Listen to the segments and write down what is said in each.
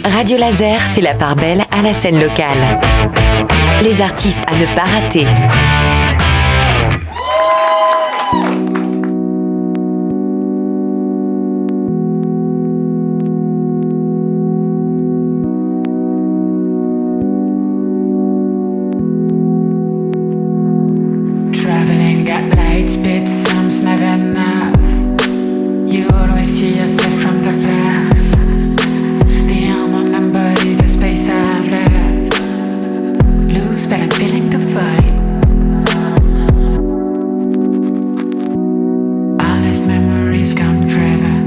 Radio Laser fait la part belle à la scène locale. Les artistes à ne pas rater. Traveling at light speed, some's never enough. You always see yourself from the past. The unknown embody the space I've left. Lose, but I'm feeling the fight. All these memories gone forever.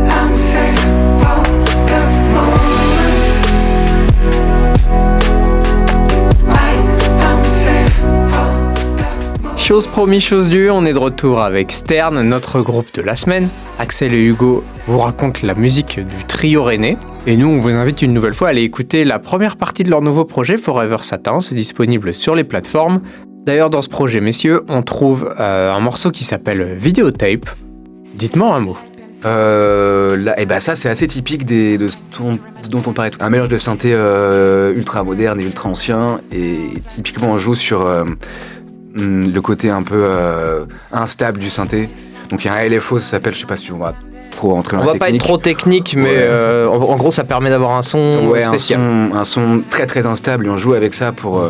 I'm safe for the moment. I'm safe for the moment. Chose promis, chose due, on est de retour avec Stern, notre groupe de la semaine. Axel et Hugo vous racontent la musique du trio rennais. Et nous, on vous invite une nouvelle fois à aller écouter la première partie de leur nouveau projet, Forever Satan. C'est disponible sur les plateformes. D'ailleurs, dans ce projet, messieurs, on trouve un morceau qui s'appelle Videotape. Dites-moi un mot. Ça c'est assez typique de ce dont on parlait. Un mélange de synthé ultra moderne et ultra ancien. Et typiquement, on joue sur le côté un peu instable du synthé. Donc il y a un LFO, ça s'appelle, je sais pas si on va trop rentrer dans On la va pas technique. être trop technique, mais Ouais. en gros, ça permet d'avoir un son spécial. un son très très instable, et on joue avec ça pour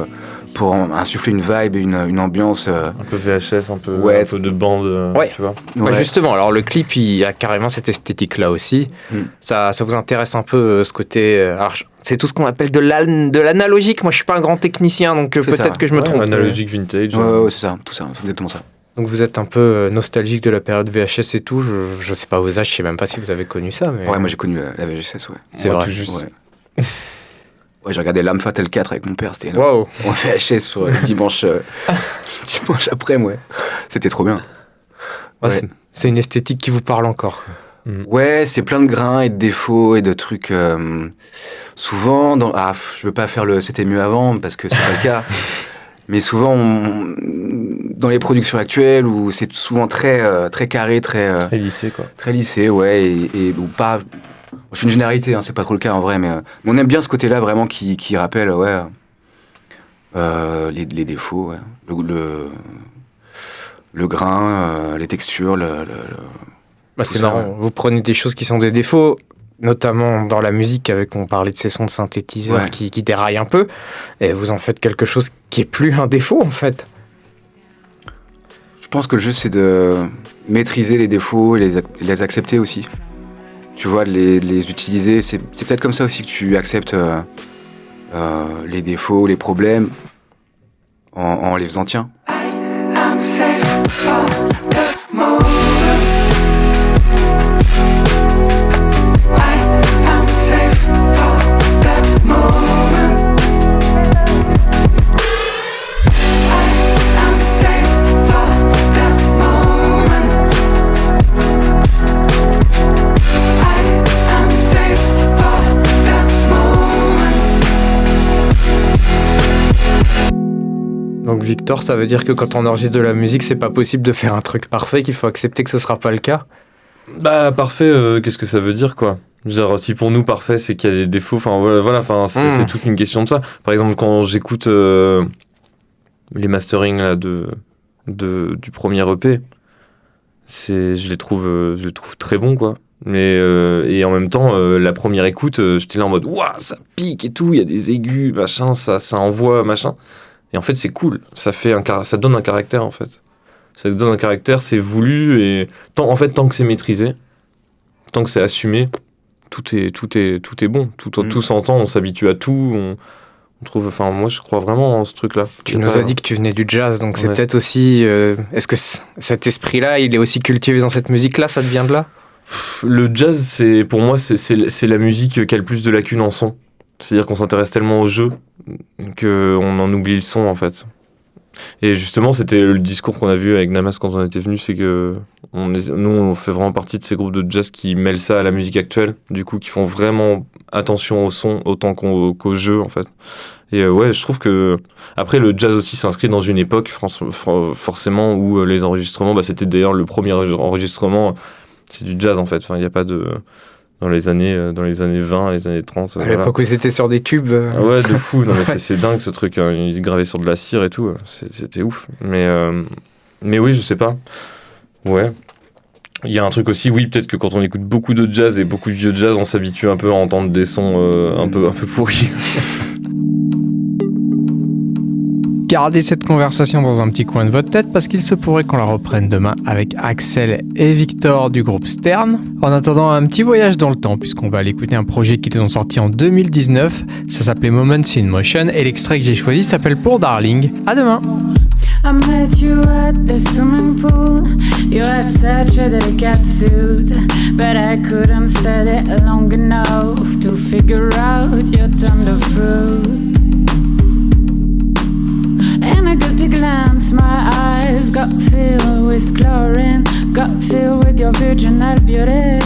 insuffler une vibe, une ambiance. Un peu VHS, un peu de bande, Ouais. tu vois. Bah justement, alors le clip, il a carrément cette esthétique-là aussi. Ça vous intéresse un peu ce côté... alors, c'est tout ce qu'on appelle de l'analogique. Moi, je suis pas un grand technicien, donc peut-être ça. que je me trompe. Analogique vintage. Ouais, c'est ça, tout ça, c'est exactement ça. Donc vous êtes un peu nostalgique de la période VHS et tout. Je sais pas vos âges, je sais même pas si vous avez connu ça. Mais... Ouais, moi j'ai connu la VHS, ouais. C'est Moi, vrai. tout juste. Ouais. Ouais, j'ai regardé L'Âme Fatale 4 avec mon père, c'était énorme. Wow. On VHS sur le dimanche après, ouais. C'était trop bien. Ouais, Ouais. c'est une esthétique qui vous parle encore. Ouais, c'est plein de grains et de défauts et de trucs. Souvent, je veux pas faire le c'était mieux avant parce que c'est pas le cas. Mais souvent, dans les productions actuelles, où c'est souvent très carré, très lycée, quoi. très lissé, ouais, et ou pas. Je suis une généralité, hein, c'est pas trop le cas en vrai, mais on aime bien ce côté-là vraiment qui rappelle, ouais, les défauts, ouais. Le grain, les textures, Bah, tout c'est ça, marrant. ouais. Vous prenez des choses qui sont des défauts, notamment dans la musique, avec on parlait de ces sons de synthétiseurs Ouais. qui déraillent un peu, et vous en faites quelque chose qui est plus un défaut en fait. Je pense que le jeu, c'est de maîtriser les défauts et les accepter aussi. Tu vois, de les utiliser. C'est peut-être comme ça aussi que tu acceptes les défauts, les problèmes, en les faisant tiens. I'm safe for the moment. I'm safe for the moment. I'm safe for the moment. I'm safe for the moment. Donc Victor, ça veut dire que quand on enregistre de la musique, c'est pas possible de faire un truc parfait, qu'il faut accepter que ce sera pas le cas. Bah, parfait, qu'est-ce que ça veut dire, quoi? Genre, si pour nous, parfait, c'est qu'il y a des défauts, enfin, voilà, enfin, c'est toute une question de ça. Par exemple, quand j'écoute les masterings, là, du premier EP, je les trouve très bons, quoi. Mais, et en même temps, la première écoute, j'étais là en mode, ouah, ça pique et tout, il y a des aigus, machin, ça envoie, machin. Et en fait, c'est cool, ça donne un caractère, en fait. Ça donne un caractère, c'est voulu, et tant que c'est maîtrisé, tant que c'est assumé, tout est bon. Tout s'entend, on s'habitue à tout, on trouve, enfin, moi, je crois vraiment en ce truc-là. Tu nous as dit que tu venais du jazz, donc c'est Ouais. peut-être aussi... est-ce que cet esprit-là, il est aussi cultivé dans cette musique-là, ça te vient de là ? Le jazz, pour moi, c'est la musique qui a le plus de lacunes en son. C'est-à-dire qu'on s'intéresse tellement au jeu qu'on en oublie le son, en fait. Et justement, c'était le discours qu'on a vu avec Namas quand on était venu, c'est que nous, on fait vraiment partie de ces groupes de jazz qui mêlent ça à la musique actuelle, du coup, qui font vraiment attention au son autant qu'au jeu, en fait. Et ouais, je trouve que après le jazz aussi s'inscrit dans une époque forcément où les enregistrements, c'était d'ailleurs le premier enregistrement, c'est du jazz en fait. Enfin, il n'y a pas de dans les années 20, les années 30. À l'époque où c'était sur des tubes. Ouais, de fou. Non mais c'est dingue ce truc. Hein. Il gravait sur de la cire et tout. C'était ouf. Mais oui, je sais pas. Ouais. Il y a un truc aussi, oui, peut-être que quand on écoute beaucoup de jazz et beaucoup de vieux jazz, on s'habitue un peu à entendre des sons un peu pourris. Gardez cette conversation dans un petit coin de votre tête parce qu'il se pourrait qu'on la reprenne demain avec Axel et Victor du groupe Stern. En attendant, un petit voyage dans le temps puisqu'on va aller écouter un projet qu'ils ont sorti en 2019. Ça s'appelait Moments in Motion et l'extrait que j'ai choisi s'appelle Pour Darling. À demain. I met you at the swimming pool. You had such a delicate suit, but I couldn't study long enough to figure out your tender fruit. And I got to glance, my eyes got filled with chlorine, got filled with your virginal beauty.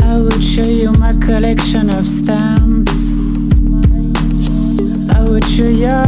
I would show you my collection of stamps. I would show you.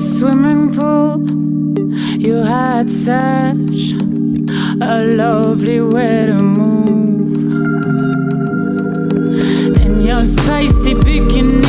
Swimming pool, you had such a lovely way to move in your spicy bikini.